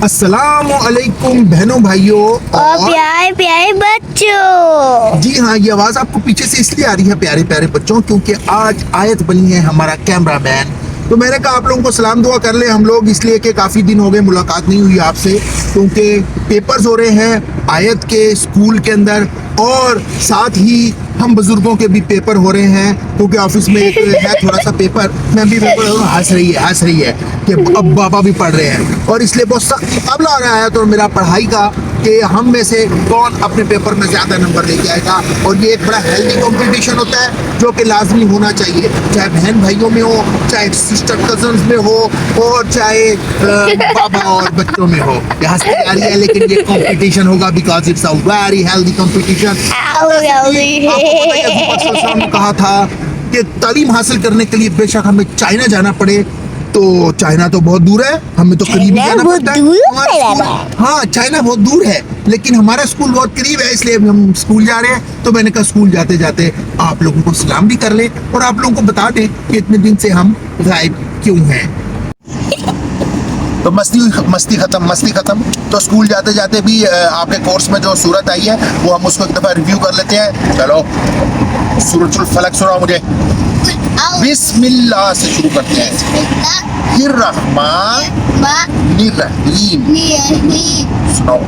अस्सलामुअलैकुम बहनों भाइयों और प्यारे प्यारे बच्चों। जी हाँ, ये आवाज आपको पीछे से इसलिए आ रही है प्यारे प्यारे बच्चों, क्योंकि आज आयत बनी है हमारा कैमरामैन। तो मैंने कहा आप लोगों को सलाम दुआ कर ले हम लोग, इसलिए कि काफ़ी दिन हो गए मुलाकात नहीं हुई आपसे, क्योंकि पेपर्स हो रहे हैं आयत के स्कूल के अंदर, और साथ ही हम बुजुर्गों के भी पेपर हो रहे हैं, क्योंकि ऑफिस में एक है थोड़ा सा पेपर। मैं भी पेपर हंस रही है कि अब बाबा भी पढ़ रहे हैं, और इसलिए बहुत सख्त मुकाबला हो रहा है तो मेरा पढ़ाई का कि हम में से कौन अपने पेपर में ज़्यादा नंबर लेके आएगा। और ये एक बड़ा हेल्दी कंपटीशन होता है जो कि लाजमी होना चाहिए, चाहे बहन भाइयों में हो, चाहे सिस्टर कजन्स में हो, और चाहे बाबा और बच्चों में हो। यहाँ से तैयारी है, लेकिन ये कंपटीशन होगा because it's a very healthy competition. ने कहा था कि तालीम हासिल करने के लिए बेशक हमें चाइना जाना पड़े, तो चाइना तो बहुत दूर है, हमें तो करीब ही जाना पड़ता है। हाँ, चाइना बहुत दूर है, लेकिन हमारा स्कूल बहुत करीब है, इसलिए हम स्कूल जा रहे हैं। तो मैंने कहा स्कूल जाते जाते आप लोगों को सलाम भी कर ले और आप लोगों को बता दें कि इतने दिन से हम गायब क्यों हैं। तो मस्ती खत्म। तो स्कूल जाते जाते भी आपके कोर्स में जो सूरत आई है वो हम उसको एक दफा रिव्यू कर लेते हैं। चलो सूरतुल फलक सुनाओ मुझे। बिस्मिल्लाह से शुरू करते हैं। सुनाओ।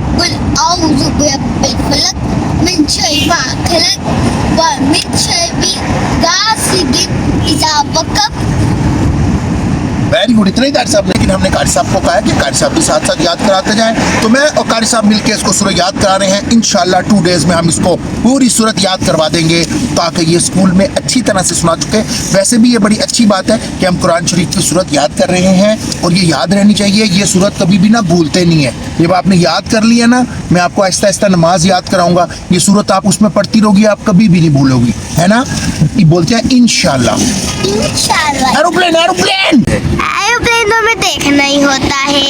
वेरी गुड, इतना ही कारी साहब। लेकिन हमने कारी साहब को कहा कि कारी साहब के साथ साथ याद कराते जाएं, तो मैं और कारी साहब मिलके इसको सूरत याद करा रहे हैं। इंशाल्लाह 2 डेज में हम इसको पूरी सूरत याद करवा देंगे, ताकि ये स्कूल में अच्छी तरह से सुना चुके। वैसे भी ये बड़ी अच्छी बात है कि हम कुरान शरीफ की सूरत याद कर रहे हैं, और ये याद रहनी चाहिए। ये सूरत कभी भी ना भूलते नहीं है। जब आपने याद कर लिया ना, मैं आपको आहिस्ता आहिस्ता नमाज याद कराऊंगा, ये सूरत आप उसमें पढ़ती रहोगी, आप कभी भी नहीं भूलोगी, है ना। ये बोलते हैं इंशाल्लाह। एरोप्लेन एरोप्लेन में देखना ही होता है,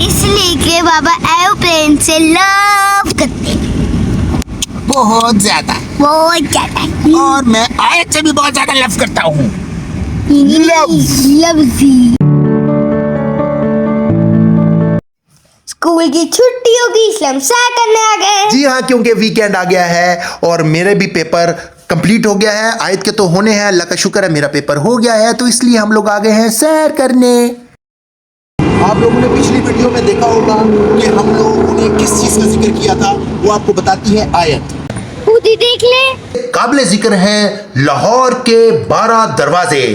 इसलिए कि बाबा एरोप्लेन से लव करते हैं बहुत ज्यादा। और मैं आयत से भी बहुत ज्यादा लव करता हूँ। स्कूल की छुट्टियों की शमसा करने आ गए। जी हाँ, क्योंकि वीकेंड आ गया है और मेरे भी पेपर कंप्लीट हो गया है। आयत के तो होने हैं, अल्लाह का शुक्र है मेरा पेपर हो गया है, तो इसलिए हम लोग आ गए हैं सैर करने। आप लोगों ने पिछली वीडियो में देखा होगा कि हम लोगों ने किस चीज का जिक्र किया था, वो आपको बताती है आयत। खुद ही देख ले। काबिल जिक्र है लाहौर के 12 दरवाजे।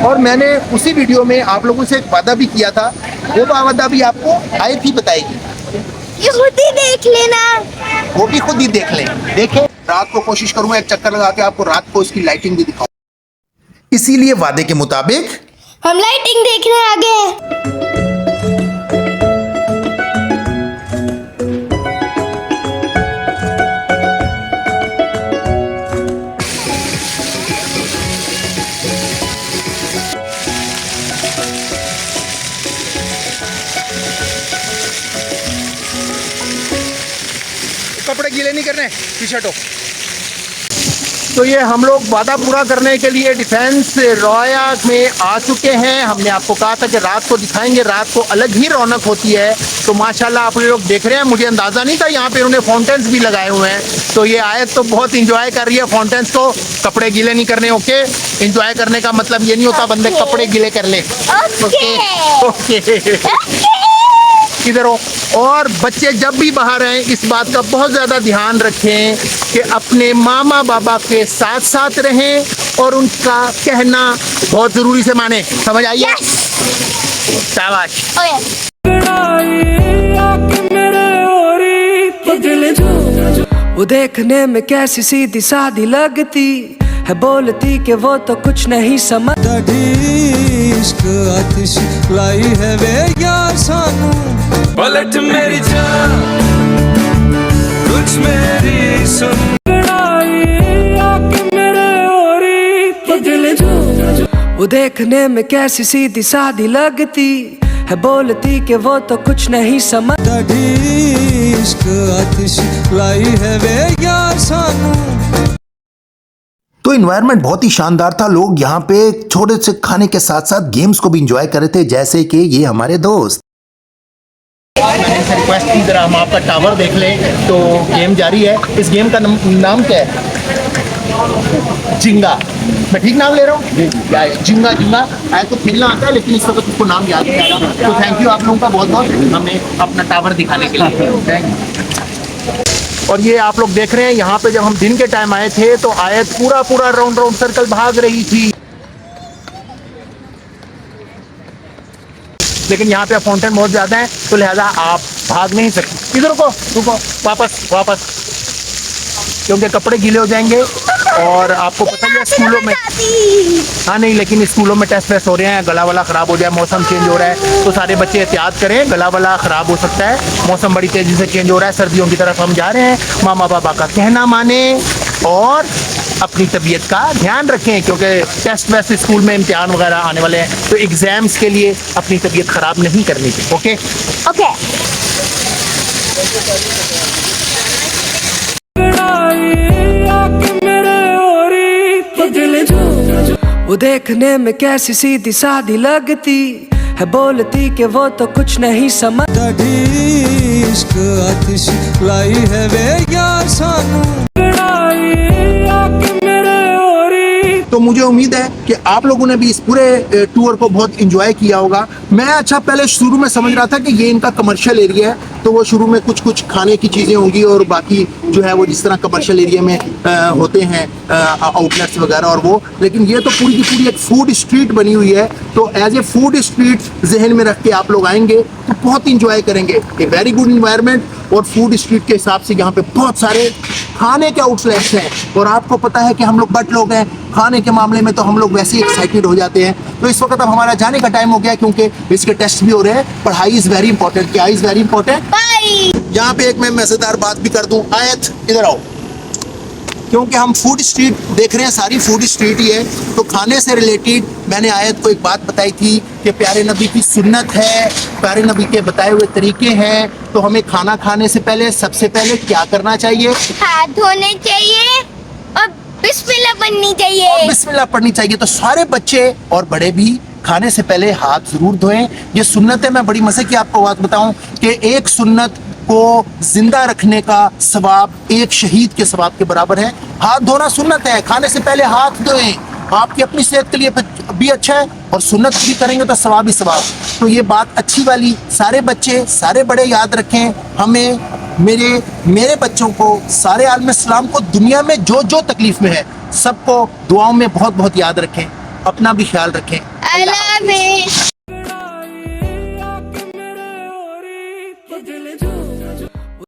और मैंने उसी वीडियो में आप लोगों से एक वादा भी किया था, वो वादा भी आपको आयत ही बताएगी। ये खुद ही देख लेना। वो भी खुद ही देख लें। देखें, रात को कोशिश करूंगा एक चक्कर लगा के आपको रात को इसकी लाइटिंग भी दिखाऊं। इसीलिए वादे के मुताबिक हम लाइटिंग देखने आ गए। कपड़े गीले नहीं करने, टी शर्ट हो। तो ये हम लोग वादा पूरा करने के लिए डिफेंस रॉया में आ चुके हैं। हमने आपको कहा था कि रात को दिखाएंगे, रात को अलग ही रौनक होती है। तो माशाल्लाह आप लोग देख रहे हैं, मुझे अंदाज़ा नहीं था यहाँ पे उन्होंने फाउंटेन्स भी लगाए हुए हैं। तो ये आयत तो बहुत इंजॉय कर रही है फाउंटेन्स को। कपड़े गीले नहीं करने, ओके। इंजॉय करने का मतलब ये नहीं होता बंदे कपड़े गीले कर ले, ओके। इधर हो। और बच्चे जब भी बाहर आए इस बात का बहुत ज़्यादा ध्यान रखें कि अपने मामा बाबा के साथ साथ रहें, और उनका कहना बहुत ज़रूरी से माने। समझ आई है? शाबाश। वो देखने में कैसी सीधी सादी लगती है, बोलती कि वो तो कुछ नहीं समझती। इश्क आतिश लाई है वे यार सानू, पलट मेरी जान कुछ मेरी सुन। वो देखने में कैसी सीधी सादी लगती है, बोलती कि वो तो कुछ नहीं समझती। इश्क आतिश लाई है वे यार सानू। तो इन्वायरमेंट बहुत ही शानदार था। लोग यहाँ पे छोटे से खाने के साथ साथ गेम्स को भी इंजॉय कर रहे थे, जैसे कि ये हमारे दोस्त। रिक्वेस्ट की जरा हम आपका टावर देख लें। तो गेम जारी है। इस गेम का नाम क्या है? जिंगा। मैं ठीक नाम ले रहा हूँ? जिंगा जिंगा। तो खेलना आता है लेकिन इस वक्त उसको नाम याद नहीं आ रहा। तो थैंक यू आप लोगों का बहुत बहुत हमें अपना टावर दिखाने के लिए। Thank you. और ये आप लोग देख रहे हैं यहाँ पे जब हम दिन के टाइम आए थे तो आयत पूरा पूरा राउंड राउंड सर्कल भाग रही थी, लेकिन यहाँ पे फाउंटेन बहुत ज्यादा है तो लिहाजा आप भाग नहीं सकते। इधर रुको रुको, वापस वापस, क्योंकि कपड़े गीले हो जाएंगे। और आपको पता ही है स्कूलों में, हाँ नहीं, लेकिन स्कूलों में टेस्ट वेस्ट हो रहे हैं, गला वाला खराब हो जाए, मौसम चेंज हो रहा है तो सारे बच्चे एहतियात करें, गला वाला खराब हो सकता है। मौसम बड़ी तेजी से चेंज हो रहा है, सर्दियों की तरफ हम जा रहे हैं। मामा पापा का कहना माने और अपनी तबीयत का ध्यान रखें, क्योंकि टेस्ट वेस्ट स्कूल में इम्तिहान वगैरह आने वाले हैं तो एग्जाम्स के लिए अपनी तबीयत खराब नहीं करनी चाहिए। Okay okay. वो देखने में कैसी सीधी सादी लगती है, बोलती कि वो तो कुछ नहीं समझती। इश्क आतिश लाई है वे यार सानू। तो मुझे उम्मीद है कि आप लोगों ने भी इस पूरे टूर को बहुत इंजॉय किया होगा। मैं अच्छा पहले शुरू में समझ रहा था कि ये इनका कमर्शियल एरिया है तो वो शुरू में कुछ कुछ खाने की चीज़ें होंगी और बाकी जो है वो जिस तरह कमर्शियल एरिया में होते हैं आउटलेट्स वगैरह और वो, लेकिन ये तो पूरी की पूरी एक फूड स्ट्रीट बनी हुई है। तो एज ए फूड स्ट्रीट जहन में रख के आप लोग आएंगे तो बहुत इंजॉय करेंगे। ए वेरी गुड इन्वायरमेंट और फूड स्ट्रीट के हिसाब से यहाँ पे बहुत सारे खाने के आउटलेट्स हैं। और आपको पता है कि हम लोग बट लोग हैं, खाने के मामले में तो हम लोग वैसे ही एक्साइटेड हो जाते हैं। तो इस वक्त अब हमारा जाने का टाइम हो गया क्योंकि इसके टेस्ट भी हो रहे हैं। पढ़ाई इज़ वेरी इंपॉर्टेंट। क्या इज़ वेरी इंपॉर्टेंट? यहाँ पे एक मैं मज़ेदार बात भी कर दूं। आयत इधर आओ, क्योंकि हम फूड स्ट्रीट देख रहे हैं, सारी फूड स्ट्रीट ही है तो खाने से रिलेटेड मैंने आयत को एक बात बताई थी कि प्यारे नबी की सुन्नत है, प्यारे नबी के बताए हुए तरीके हैं। तो हमें खाना खाने से पहले सबसे पहले क्या करना चाहिए? हाथ धोने चाहिए और बिस्मिल्लाह पढ़नी चाहिए। और बिस्मिल्लाह पढ़नी चाहिए। तो सारे बच्चे और बड़े भी खाने से पहले हाथ जरूर धोएं। ये सुन्नत है। मैं बड़ी मजे की आपको बात बताऊं कि एक सुन्नत को जिंदा रखने का सवाब एक शहीद के सवाब के बराबर है। हाथ धोना सुन्नत है, खाने से पहले हाथ धोएं। आपकी अपनी सेहत के लिए भी अच्छा है और सुन्नत भी करेंगे तो सवाब ही सवाब। तो ये बात अच्छी वाली सारे बच्चे सारे बड़े याद रखें। हमें मेरे बच्चों को सारे आलम इस्लाम को दुनिया में जो जो तकलीफ में है सबको दुआओं में बहुत बहुत याद रखें। अपना भी ख्याल रखें। अल्लाह हाफ़िज़।